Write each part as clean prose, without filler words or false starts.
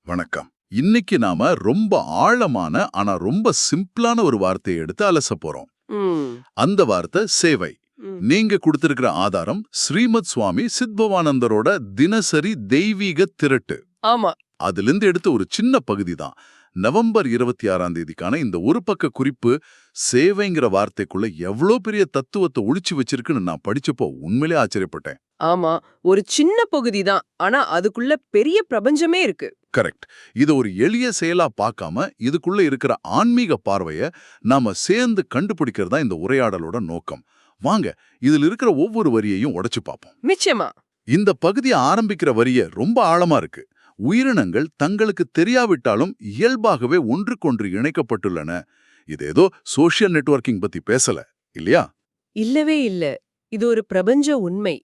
வணக்கம். இன்னைக்கு நாம ரொம்ப ஆழமான ஆனா ரொம்ப சிம்பிளான ஒரு வார்த்தையை எடுத்து அலச போறோம். ம், அந்த வார்த்தை சேவை. ம். நீங்க கொடுத்திருக்கிற ஆதாரம் ஸ்ரீமத் சுவாமி சித்பவானந்தரோட தினசரி தெய்வீக திரட்டு. ஆமா. அதிலிருந்து எடுத்த ஒரு சின்ன பகுதி தான் நவம்பர் 26ஆம் தேதிக்கான இந்த ஒரு பக்க குறிப்பு. சேவைங்கிற வார்த்தைக்குள்ள எவ்வளோ பெரிய தத்துவத்தை ஒளிச்சு வச்சிருக்குன்னு நான் படிச்சப்போ உண்மையிலே ஆச்சரியப்பட்டேன். ஆமா. ஒரு சின்ன பகுதி தான். ஆனா அதுக்குள்ள பெரிய பிரபஞ்சமே இருக்கு. கரெக்ட். இது ஒரு எளிய செயலா பார்க்காம இதுக்குள்ள இருக்கிற ஆன்மீக பார்வைய நாம சேர்ந்து கண்டுபிடிக்கிறது தான் இந்த உரையாடலோட நோக்கம். வாங்க இதில் இருக்கிற ஒவ்வொரு வரியையும் உடைச்சு பார்ப்போம். நிச்சயமா. இந்த பகுதியை ஆரம்பிக்கிற வரிய ரொம்ப ஆழமா இருக்கு. உயிரினங்கள் தங்களுக்கு தெரியாவிட்டாலும் இயல்பாகவே ஒன்றுக்கொன்று இணைக்கப்பட்டுள்ளன. இது ஏதோ சோஷியல் நெட்வொர்க்கிங் பத்தி பேசல இல்லையா? இல்லவே இல்ல. இது ஒரு பிரபஞ்ச உண்மை.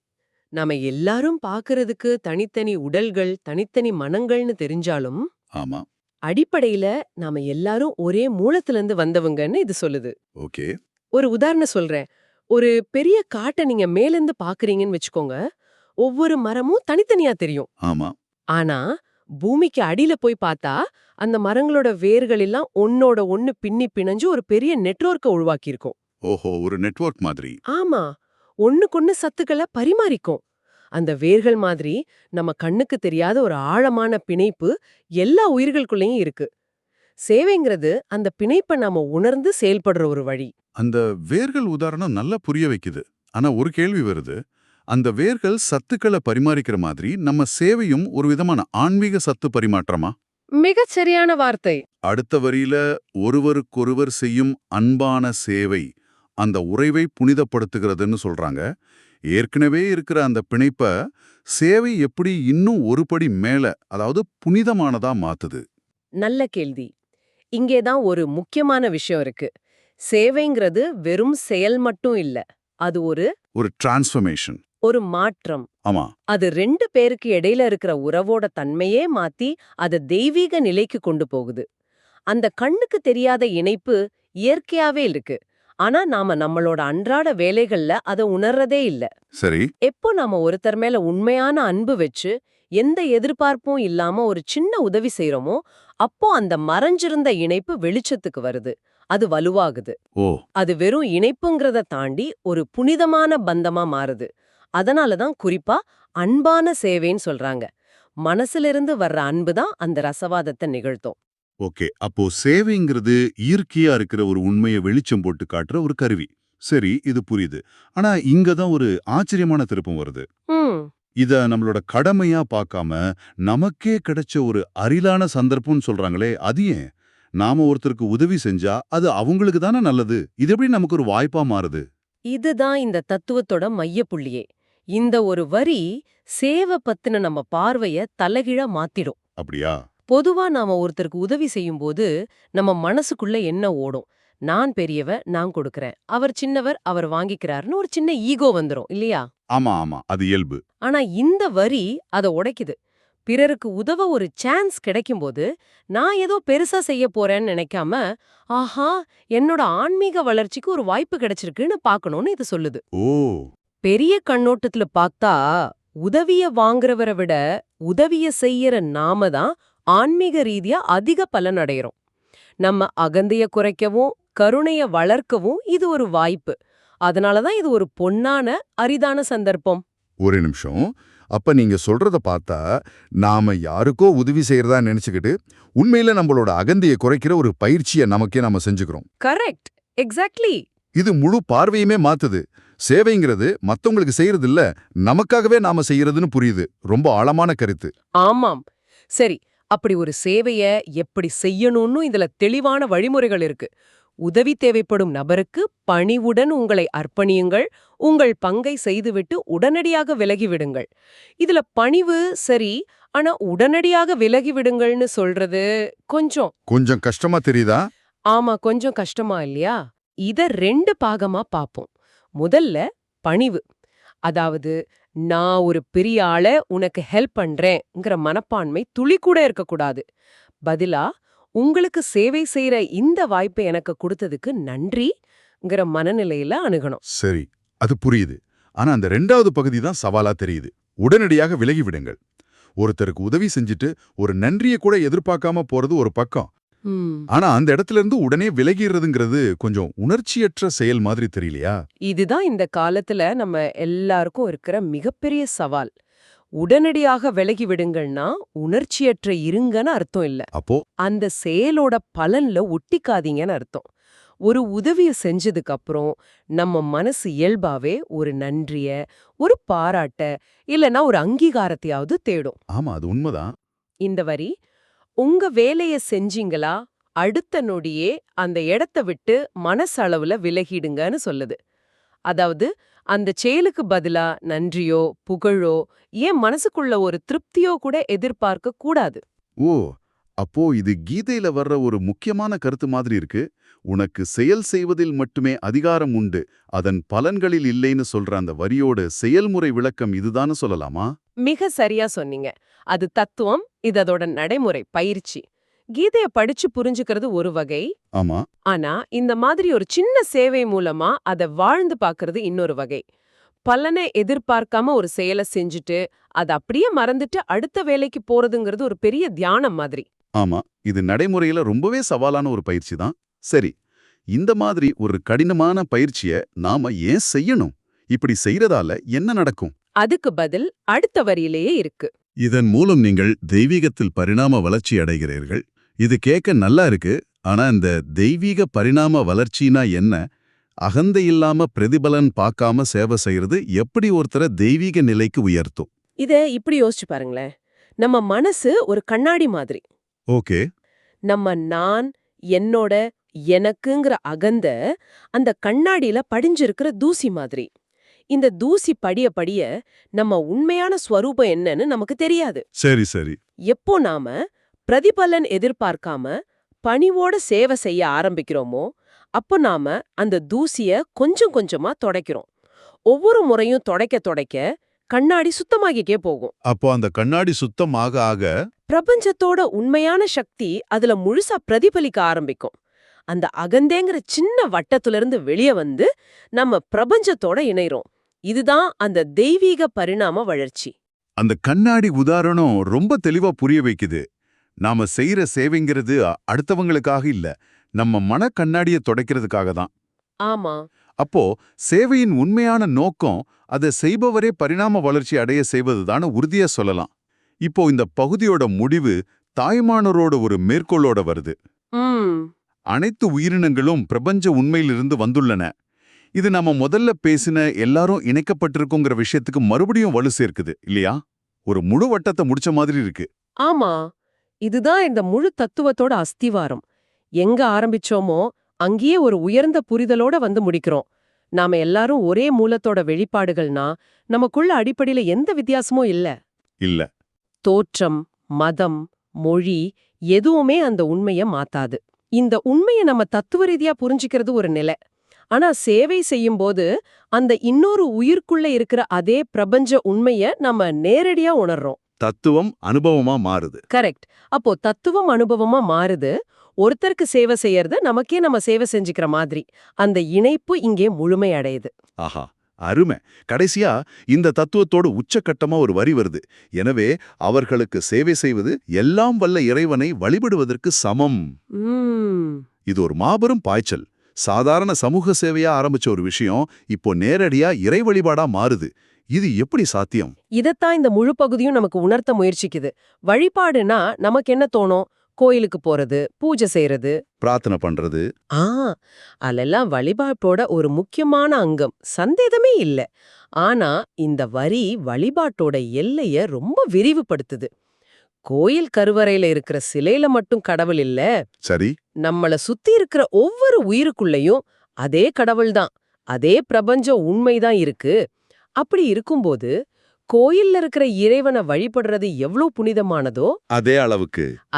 நாம எல்லாரும் பார்க்கறதுக்கு தனித்தனி உடல்கள், தனித்தனி மனங்கள்னு தெரிஞ்சாலும், ஆமா. அடிப்படையில நாம எல்லாரும் ஒரே மூலத்திலிருந்து வந்தவங்கன்னு இது சொல்லுது. ஓகே. ஒரு உதாரணம் சொல்றேன். ஒரு பெரிய காட்ட நீங்க மேலிருந்து பாக்குறீங்கன்னு வச்சுக்கோங்க. ஒவ்வொரு மரமும் தனித்தனியா தெரியும். ஆமா. ஆனா பூமிக்கு அடியில போய் பார்த்தா அந்த மரங்களோட வேர்கள் எல்லாம் ஒன்னோட ஒன்னு பின்னி பிணைஞ்சு ஒரு பெரிய நெட்வொர்க்க உருவாக்கியிருக்கும். ஓஹோ, ஒரு நெட்வொர்க் மாதிரி. ஆமா, ஒண்ணுக்கொன்னு சத்துக்களை பரிமாறிக்கும். அந்த வேர்கள் மாதிரி நம்ம கண்ணுக்கு தெரியாத ஒரு ஆழமான பிணைப்பு எல்லா உயிர்களுக்குள்ளேயும் இருக்கு. சேவைங்கிறது அந்த பிணைப்பை நாம உணர்ந்து செயல்படுற ஒரு வழி. அந்த வேர்கள் உதாரணம் நல்லா புரிய வைக்குது. ஆனா ஒரு கேள்வி வருது. அந்த வேர்கள் சத்துக்களை பரிமாறிக்கிற மாதிரி நம்ம சேவையும் ஒரு விதமான ஆன்மீக சத்து பரிமாற்றமா? மிகச் சரியான வார்த்தை. அடுத்த வரியில ஒருவருக்கொருவர் செய்யும் அன்பான சேவை அந்த உறவை புனிதப்படுத்துகிறதுன்னு சொல்றாங்க. ஏற்கனவே இருக்கிற அந்த பிணைப்ப சேவை எப்படி இன்னும் ஒரு படி மேல, அதாவது புனிதமானதா மாத்துது? நல்ல கேள்வி. இங்கேதான் ஒரு முக்கியமான விஷயம் இருக்கு. சேவைங்கிறது வெறும் செயல் மட்டும் இல்ல. அது ஒரு டிரான்ஸ்ஃபர்மேஷன். ஒரு மாற்றம். ஆமா. அது ரெண்டு பேருக்கு இடையில இருக்கிற உறவோட தன்மையே மாத்தி அத தெய்வீக நிலைக்கு கொண்டு போகுது. அந்த கண்ணுக்கு தெரியாத இணைப்பு இயற்கையாவே இருக்கு. ஆனா நாம நம்மளோட அன்றாட வேலைகள்ல அத உணர்றதே இல்ல. சரி. எப்போ நாம ஒருத்தர் மேல உண்மையான அன்பு வச்சு எந்த எதிர்பார்ப்பும் இல்லாம ஒரு சின்ன உதவி செய்யறோமோ அப்போ அந்த மறைஞ்சிருந்த இணைப்பு வெளிச்சத்துக்கு வருது. அது வலுவாகுது. ஓ. அது வெறும் இணைப்புங்கிறத தாண்டி ஒரு புனிதமான பந்தமா மாறுது. அதனாலதான் குறிப்பா அன்பான சேவைன்னு சொல்றாங்க. மனசிலிருந்து வர்ற அன்பு தான் அந்த ரசவாதத்தை நிகழ்த்தும். ஓகே. அப்போ சேவைங்கிறது இயற்கையா இருக்கிற ஒரு உண்மையை வெளிச்சம் போட்டு காட்டுற ஒரு கருவி. சரி, இது புரியுது. ஆனா இங்க தான் ஒரு ஆச்சரியமான திருப்பம் வருது. ம் இத நம்மளோட கடமையா பார்க்காம நமக்கே கிடைச்ச ஒரு அரிதான சந்தர்ப்பம்னு சொல்றாங்களே, அது ஏன்? நாம ஒருத்தருக்கு உதவி செஞ்சா அது அவங்களுக்கு தானே நல்லது. இது எப்படி நமக்கு ஒரு வாய்ப்பா மாறுது? இதுதான் இந்த தத்துவத்தோட மையப்புள்ளியே. இந்த ஒரு வரி சேவை பத்தின நம்ம பார்வைய தலைகீழா மாத்திடும். அப்படியா? பொதுவா நாம ஒருத்தருக்கு உதவி செய்யும்போது நம்ம மனசுக்குள்ள என்ன ஓடும்? நான் பெரியவ, நான் கொடுக்கறேன். அவர் சின்னவர், அவர் வாங்கிக்கிறாருன்னு ஒரு சின்ன ஈகோ வந்துரும் இல்லையா? ஆமா, ஆமா. அது இயல்பு. ஆனா இந்த வரி அத உடைக்குது. பிறருக்கு உதவ ஒரு சான்ஸ் கிடைக்கும்போது நான் ஏதோ பெருசா செய்ய போறேன்னு நினைக்காம, ஆஹா, என்னோட ஆன்மீக வளர்ச்சிக்கு ஒரு வாய்ப்பு கிடைச்சிருக்குன்னு பார்க்கணும்னு இது சொல்லுது. ஓ. பெரிய கண்ணோட்டத்துல பார்த்தா உதவிய வாங்குறவரை விட உதவிய செய்யற நாம தான் ஆன்மீக ரீதியா அதிக பலன் அடையறோம். நம்ம அகந்தைய குறைக்கவும் கருணைய வளர்க்கவும் இது ஒரு வாய்ப்பு. அதனாலதான் இது ஒரு பொன்னான அரிதான சந்தர்ப்பம். ஒரு நிமிஷம். அப்ப நீங்க சொல்றத பார்த்தா, நாம யாருக்கோ உதவி செய்யறதா நினைச்சுக்கிட்டு, உண்மையில நம்மளோட அகந்தையை குறைக்கிற ஒரு பயிற்சியை நமக்கே நாம செஞ்சுக்கிறோம். Correct, exactly. இது முழு பார்வையுமே மாத்துது. சேவைங்கிறது மத்தவங்களுக்கு செய்யறது இல்ல, நமக்காகவே நாம செய்யறதுன்னு புரியுது. ரொம்ப ஆழமான கருத்து. ஆமாம். சரி, அப்படி ஒரு சேவைய எப்படி செய்யணும்னு இதுல தெளிவான வழிமுறைகள் இருக்கு. உதவி தேவைப்படும் நபருக்கு பணிவுடன் உங்களை அர்ப்பணியுங்கள், உங்கள் பங்கை செய்துவிட்டு உடனடியாக விலகிவிடுங்கள். இதுல பணிவு சரி, ஆனா உடனடியாக விலகிவிடுங்கள்னு சொல்றது கொஞ்சம் கொஞ்சம் கஷ்டமா தெரியுதா? ஆமா, கொஞ்சம் கஷ்டமா இல்லையா? இத ரெண்டு பாகமா பாப்போம். முதல்ல பணிவு. அதாவது நான் ஒரு பெரிய ஆள உனக்கு ஹெல்ப் பண்றேங்கிற மனப்பான்மை துளி கூட இருக்கக்கூடாது. பதிலா உங்களுக்கு சேவை செய்யற இந்த வாய்ப்பை எனக்கு கொடுத்ததுக்கு நன்றிங்கிற மனநிலையில அணுகணும். சரி, அது புரியுது. ஆனா அந்த 2வது பகுதி தான் சவாலா தெரியுது. உடனடியாக விலகி விடுங்கள். ஒருத்தருக்கு உதவி செஞ்சுட்டு ஒரு நன்றிய கூட எதிர்பார்க்காம போறது ஒரு பக்கம். ம். ஆனா அந்த இடத்துல இருந்து உடனே விலகிறதுங்கிறது கொஞ்சம் உணர்ச்சியற்ற செயல் மாதிரி தெரியலையா? இதுதான் இந்த காலத்துல நம்ம எல்லாருக்கும் இருக்கிற மிகப்பெரிய சவால். உடனடியாக விலகி விடுங்கள்னா உணர்ச்சியற்ற இருங்கன்னு அர்த்தம் இல்ல. அப்போ அந்த செயலோட பலன்ல ஒட்டிக்காதீங்கன்னு அர்த்தம். ஒரு உதவிய செஞ்சதுக்கு அப்புறம் நம்ம மனசு இயல்பாவே ஒரு நன்றிய, ஒரு பாராட்ட, இல்லனா ஒரு அங்கீகாரத்தையாவது தேடும். ஆமா, அது உண்மைதான். இந்த வரி உங்க வேலைய செஞ்சீங்களா, அடுத்த நொடியே அந்த இடத்த விட்டு மனசளவுல விலகிடுங்கன்னு சொல்லுது. அதாவது அந்த செயலுக்கு பதிலா நன்றியோ, புகழோ, ஏன் மனசுக்குள்ள ஒரு திருப்தியோ கூட எதிர்பார்க்க கூடாது. ஓ, அப்போ இது கீதையில வர்ற ஒரு முக்கியமான கருத்து மாதிரி இருக்கு. உனக்கு செயல் செய்வதில் மட்டுமே அதிகாரம் உண்டு, அதன் பலன்களில் இல்லைன்னு சொல்ற அந்த வரியோட செயல்முறை விளக்கம் இதுதான்னு சொல்லலாமா? மிக சரியா சொன்னீங்க. அது தத்துவம், இது அதோட நடைமுறை, பயிற்சி. கீதைய படிச்சு புரிஞ்சுக்கிறது ஒரு வகை. ஆமா. ஆனா இந்த மாதிரி ஒரு சின்ன சேவை மூலமா அத வாழ்ந்து பார்க்கறது இன்னொரு வகை. பலனை எதிர்பார்க்காம ஒரு செயலை செஞ்சுட்டு அத அப்படியே மறந்துட்டு அடுத்த வேலைக்கு போறதுங்கிறது ஒரு பெரிய தியானம் மாதிரி. ஆமா, இது நடைமுறையில ரொம்பவே சவாலான ஒரு பயிற்சி தான். சரி, இந்த மாதிரி ஒரு கடினமான பயிற்சிய நாம ஏன் செய்யணும்? இப்படி செய்யறதால என்ன நடக்கும்? அதுக்கு பதில் அடுத்த வரியிலேயே இருக்கு. இதன் மூலம் நீங்கள் தெய்வீகத்தில் பரிணாம வளர்ச்சி அடைகிறீர்கள். இது கேட்க நல்லா இருக்கு. ஆனா இந்த தெய்வீக பரிணாம வளர்ச்சினா என்ன? அகந்தை இல்லாம பிரதிபலன் பார்க்காம சேவை செய்யறது எப்படி ஒருத்தரை தெய்வீக நிலைக்கு உயர்த்தும்? இத இப்படி யோசிச்சு பாருங்களேன். நம்ம மனசு ஒரு கண்ணாடி மாதிரி. ஓகே. நம்ம நான், என்னோட, எனக்குங்கிற அகந்த அந்த கண்ணாடியில படிஞ்சிருக்கிற தூசி மாதிரி. இந்த தூசி படிய படிய நம்ம உண்மையான ஸ்வரூபம் என்னன்னு நமக்கு தெரியாது. சரி சரி. எப்போ நாம பிரதிபலன் எதிர்பார்க்காம பணிவோட சேவை செய்ய ஆரம்பிக்கிறோமோ, அப்போ நாம அந்த தூசிய கொஞ்சம் கொஞ்சமா தொடைக்கிறோம். ஒவ்வொரு முறையும் தொடைக்க தொடைக்க கண்ணாடி சுத்தமாகிக்கே போகும். அப்போ அந்த கண்ணாடி சுத்தம் ஆக ஆக பிரபஞ்சத்தோட உண்மையான சக்தி அதுல முழுசா பிரதிபலிக்க ஆரம்பிக்கும். அந்த அகந்தேங்கிற சின்ன வட்டத்திலிருந்து வெளியே வந்து நம்ம பிரபஞ்சத்தோட இணைறோம். இதுதான் அந்த தெய்வீக பரிணாம வளர்ச்சி. அந்த கண்ணாடி உதாரணம் ரொம்ப தெளிவா புரிய வைக்குது. நாம செய்யற சேவைங்கிறது அடுத்தவங்களுக்காக இல்ல, நம்ம மன கண்ணாடிய துடைக்கிறதுக்காக தான். ஆமா. அப்போ சேவையின் உண்மையான நோக்கம் அதை செய்பவரே பரிணாம வளர்ச்சி அடைய செய்வதுதான உறுதியா சொல்லலாம். இப்போ இந்த பகுதியோட முடிவு தாய்மானரோட ஒரு மேற்கோளோட வருது. ம். அனைத்து உயிரினங்களும் பிரபஞ்ச உண்மையிலிருந்து வந்துள்ளன. இது நம்ம முதல்ல பேசின எல்லாரும் இணைக்கப்பட்டிருக்குங்கிற விஷயத்துக்கு மறுபடியும் வலு சேர்க்குது இல்லையா? ஒரு முழு வட்டத்தை முடிச்ச மாதிரி இருக்கு. ஆமா. இதுதான் இந்த முழு தத்துவத்தோட அஸ்திவாரம். எங்க ஆரம்பிச்சோமோ அங்கேயே ஒரு உயர்ந்த புரிதலோட வந்து முடிக்கிறோம். நாம எல்லாரும் ஒரே மூலத்தோட வெளிப்பாடுகள்னா நமக்குள்ள அடிப்படையில எந்த வித்தியாசமும் இல்ல. இல்ல. தோற்றம், மதம், மொழி எதுவுமே அந்த உண்மைய மாத்தாது. இந்த உண்மைய நம்ம தத்துவ ரீதியா புரிஞ்சுக்கிறது ஒரு நிலை. ஆனா சேவை செய்யும்போது அந்த இன்னொரு உயிர்க்குள்ள இருக்கிற அதே பிரபஞ்ச உண்மைய நம்ம நேரடியா உணர்றோம். தத்துவம் அனுபவமா மாறுது. கரெக்ட். அப்போ தத்துவம் அனுபவமா மாறுது. ஒருத்தருக்கு சேவை செய்யறது நமக்கே நம்ம சேவை செஞ்சுக்கிற மாதிரி. அந்த இணைப்பு இங்கே முழுமை அடையுது. ஆஹா, அருமை. கடைசியா இந்த தத்துவத்தோட உச்சக்கட்டமா ஒரு வரி வருது. எனவே அவர்களுக்கு சேவை செய்வது எல்லாம் வல்ல இறைவனை வழிபடுவதற்கு சமம். ம். இது ஒரு மாபெரும் பாய்ச்சல். சாதாரண சமூக சேவையா ஆரம்பிச்ச ஒரு விஷயம் இப்போ நேரடியா இறை வழிபாடா மாறுது. இது எப்படி சாத்தியம்? இதத்தான் இந்த முழு பகுதியும் நமக்கு உணர்த்த முயற்சிக்குது. வழிபாடுனா நமக்கு என்ன தோணும்? கோயிலுக்கு போறது, பூஜை செய்யறது, பிரார்த்தனை பண்றது. அதெல்லாம் வழிபாட்டோட ஒரு முக்கியமான அங்கம், சந்தேகமே இல்ல. ஆனா இந்த வரி வழிபாட்டோட எல்லைய ரொம்ப விரிவுபடுத்துது. கோயில் கருவறையில இருக்கிற சிலையில மட்டும் கடவுள் இல்ல, சரி. நம்மள சுத்தி இருக்கிற ஒவ்வொரு உயிருக்குள்ளயும் அதே கடவுள்தான், அதே பிரபஞ்ச உண்மைதான் இருக்கு. அப்படி இருக்கும்போது கோயில்ல இருக்கிற இறைவனை வழிபடுறது எவ்வளவு புனிதமானதோ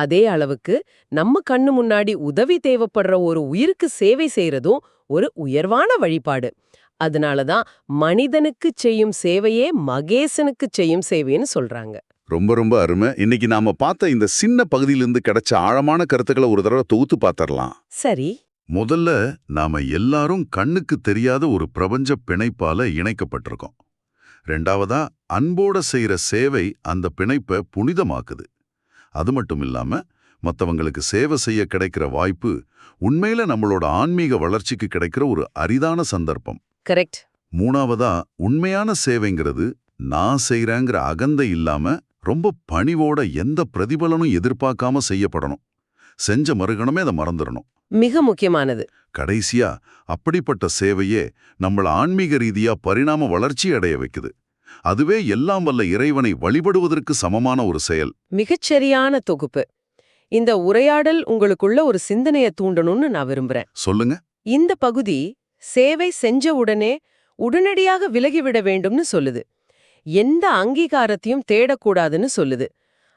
அதே அளவுக்கு நம்ம கண்ணு முன்னாடி உதவி தேவைப்படுற ஒரு உயிருக்கு சேவை செய்யறதும் ஒரு உயர்வான வழிபாடு. அதனாலதான் மனிதனுக்கு செய்யும் சேவையே மகேசனுக்கு செய்யும் சேவைன்னு சொல்றாங்க. ரொம்ப ரொம்ப அருமை. இன்னைக்கு நாம பார்த்த இந்த சின்ன பகுதியிலிருந்து கிடைச்ச ஆழமான கருத்துக்களை ஒரு தடவை தொகுத்து பார்த்தரலாம். சரி. முதல்ல நாம எல்லாரும் கண்ணுக்கு தெரியாத ஒரு பிரபஞ்ச பிணைப்பால இணைக்கப்பட்டிருக்கோம். ரெண்டாவதா, அன்போட செய்யற சேவை அந்த பிணைப்பை புனிதமாக்குது. அது மட்டும் இல்லாம மத்தவங்களுக்கு சேவை செய்ய கிடைக்கிற வாய்ப்பு உண்மையில நம்மளோட ஆன்மீக வளர்ச்சிக்கு கிடைக்கிற ஒரு அரிதான சந்தர்ப்பம். கரெக்ட். மூணாவதா, உண்மையான சேவைங்கிறது நான் செய்றேங்கிற அகந்தை இல்லாம ரொம்ப பணிவோட எந்த பிரதிபலனும் எதிர்பார்க்காம செய்யப்படணும். செஞ்ச மறுகணமே அதை மறந்துடணும். மிக முக்கியமானது. கடைசியா, அப்படிப்பட்ட சேவையே நம்மள ஆன்மீக ரீதியா பரிணாம வளர்ச்சி அடைய வைக்குது. அதுவே எல்லாம் வல்ல இறைவனை வழிபடுவதற்கு சமமான ஒரு செயல். மிகச்சரியான தொகுப்பு. இந்த உரையாடல் உங்களுக்குள்ள ஒரு சிந்தனைய தூண்டணும்னு நான் விரும்புறேன். சொல்லுங்க. இந்த பகுதி சேவை செஞ்ச உடனே உடனடியாக விலகிவிட வேண்டும்னு சொல்லுது. எந்த அங்கீகாரத்தையும் தேடக்கூடாதுன்னு சொல்லுது.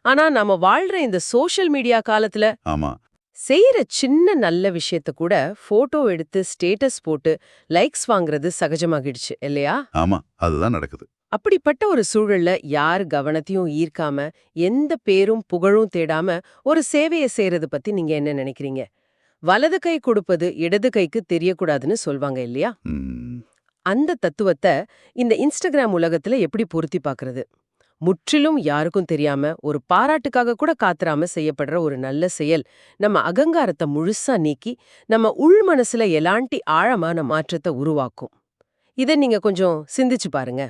ஆனா நாம வாழ்ற இந்த சோஷியல் மீடியா காலத்துல ஆமா, செய்யற சின்ன நல்ல விஷயத்த கூட போட்டோ எடுத்து ஸ்டேட்டஸ் போட்டு லைக்ஸ் வாங்குறது சகஜமாகிடுச்சு இல்லையா? ஆமா, அதுதான் நடக்குது. அப்படிப்பட்ட ஒரு சூழல்ல யார் கவனத்தையும் ஈர்க்காம எந்த பேரும் புகழும் தேடாம ஒரு சேவையை செய்யறது பத்தி நீங்க என்ன நினைக்கிறீங்க? வலது கை கொடுப்பது இடது கைக்கு தெரியக்கூடாதுன்னு சொல்வாங்க இல்லையா? ம், அந்த தத்துவத்தை இந்த இன்ஸ்டாகிராம் உலகத்துல எப்படி பொருத்தி பார்க்கறது? முற்றிலும் யாருக்கும் தெரியாம ஒரு பாராட்டுக்காக கூட காத்துறாம செய்யப்படுற ஒரு நல்ல செயல் நம்ம அகங்காரத்தை முழுசா நீக்கி நம்ம உள் மனசுல எலாண்டி ஆழமான மாற்றத்தை உருவாக்கும். இதை நீங்க கொஞ்சம் சிந்திச்சு பாருங்க.